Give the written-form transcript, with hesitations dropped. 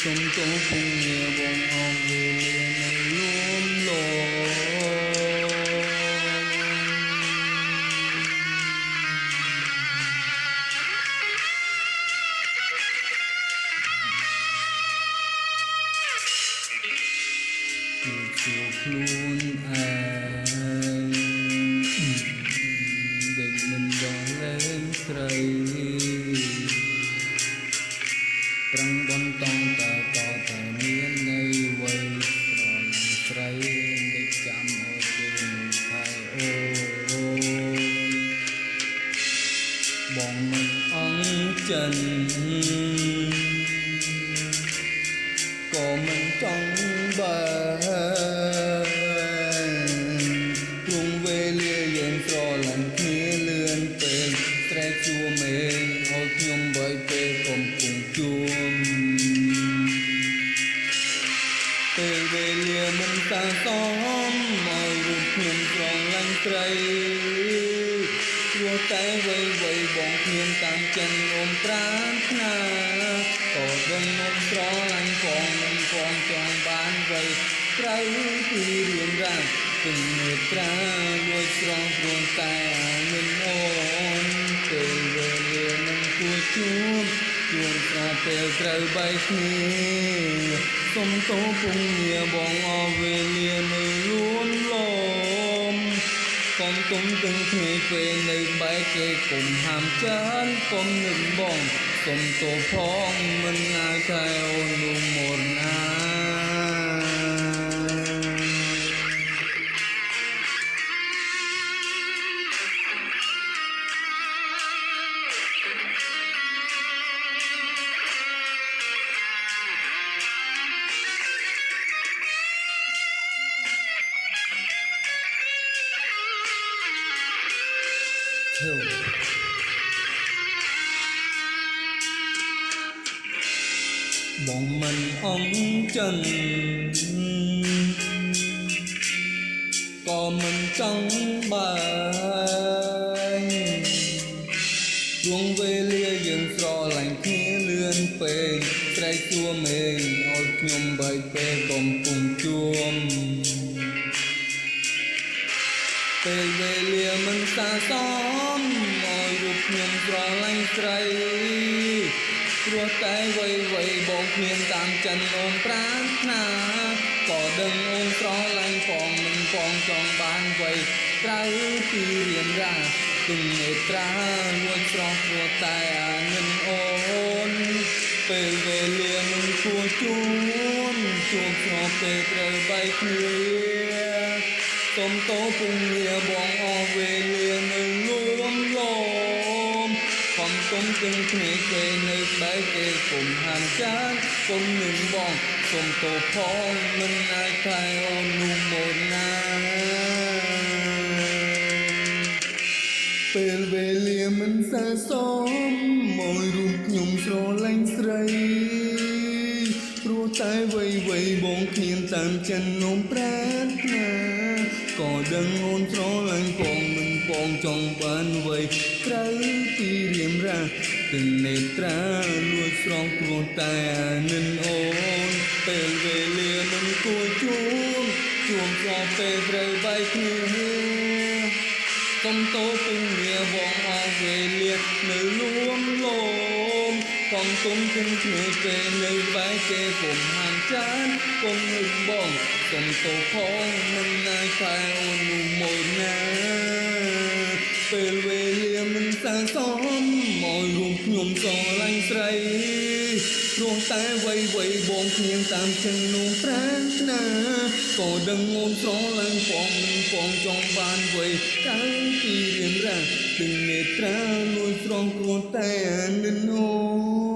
សុំទោសពងងារបងអងវេលានៅលួមលោជួបខ្លួនឯងដែលមិនដល់លែងស្រីប្រឹងបន្តតតែមាននៅវ័យស្រលាញ់ស្រីដឹកចាំអត់ពេលនោះថែអូបងមិនអង្ចិនក៏មិនចង់បានព្រោះវេលាយើងស្រលាញ់គ្នាលឿនពេកត្រែកជួមេឲ្យខ្ញុំបើពេលកំពុងជួមពេលវេលាមិនតាសមមករូបខ្ញុំស្រឡាញ់ស្រីព្រោះតែវ័យបងខ្ញុំតាមចិនអូនប្រាថ្នាក៏ដឹងអូនស្រឡាញ់ផងមិនផងចង់បានវ័យត្រូវពីរៀនរ៉ាទាំងមេត្រាលួចស្រង់ព្រមតែមិនអូនពេលវេលាមិនគួរជួបស្អាពេលត្រូវបែកគ្នាសុំទោសពងងារបងអស់វេលានៅលួនលោមកុំទុំទាំងគ្នាពេលនៅបែកគេកុំហាមចានកុំនឹកបងសុំទោសផងមិនអាចតែអូននោះមកណាបងមិនអង្ចិនក៏មិនចង់បានព្រោះវេលាយើងស្រឡាញ់គ្នាលឿនពេកស្រែកសួរមេឲ្យខ្ញុំបែកពេលកំពុងជួមពេលវេលាមិនសាសមឲ្យរូបខ្ញុំស្រឡាញ់ស្រីព្រោះតែវ័យបងគ្មានតាមចិនអូនប្រាថ្នាក៏ដឹងអូនស្រឡាញ់ផងមិនផងចង់បានវ័យត្រូវពីរៀនរ៉ាទាំងនេត្រាលួចស្រស់ព្រោះតែអានឹងអូនពេលវេលាមិនគួរជួបស្របពេលត្រូវបែកគ្នាសុំទោសពងងារបងអស់វេលានៅលួមលោខំទុំទាំងគ្នាគេនៅបែកគេគុំហាមចាគុំនឹងបងសុំទោសផងមិនអាចតែអូននោះមកណាពេលវេលាមិនសាសមមករូបខ្ញុំស្រឡាញ់ស្រីព្រោះតែវ័យបងគ្មានតាមចិននោមប្រាថ្នាក៏ដឹងអូនស្រឡាញ់ផងមិនផងចង់បានវ័យត្រូវពីរៀមរ៉ាទាំងនេត្រាលួចស្រង់ព្រោះតែនឹងអូនពេលវេលាមិនគួរជួបស្របពេលត្រូវបែកគ្នាសុំទោសពងងារបងអស់វេលានៅលួមលោមកុំទុំទាំងគ្នាពេលនៅបែកគេគុំហាមចាគុំនឹកបងសុំទោសផងមិនអាចតែអូននោះមកណាពេលវេលាមិនសាសមមករួមខ្ញុំស្រឡាញ់ស្រីព្រោះតែវ័យបងគ្មានតាមចិននោះប្រាថ្នាក៏ដឹងអូនស្រឡាញ់ផងមិនផងចង់បានវ័យកាលពីរៀនរ៉ាទាំងនេត្រាលួចស្រង់ព្រោះតែនឹងអូន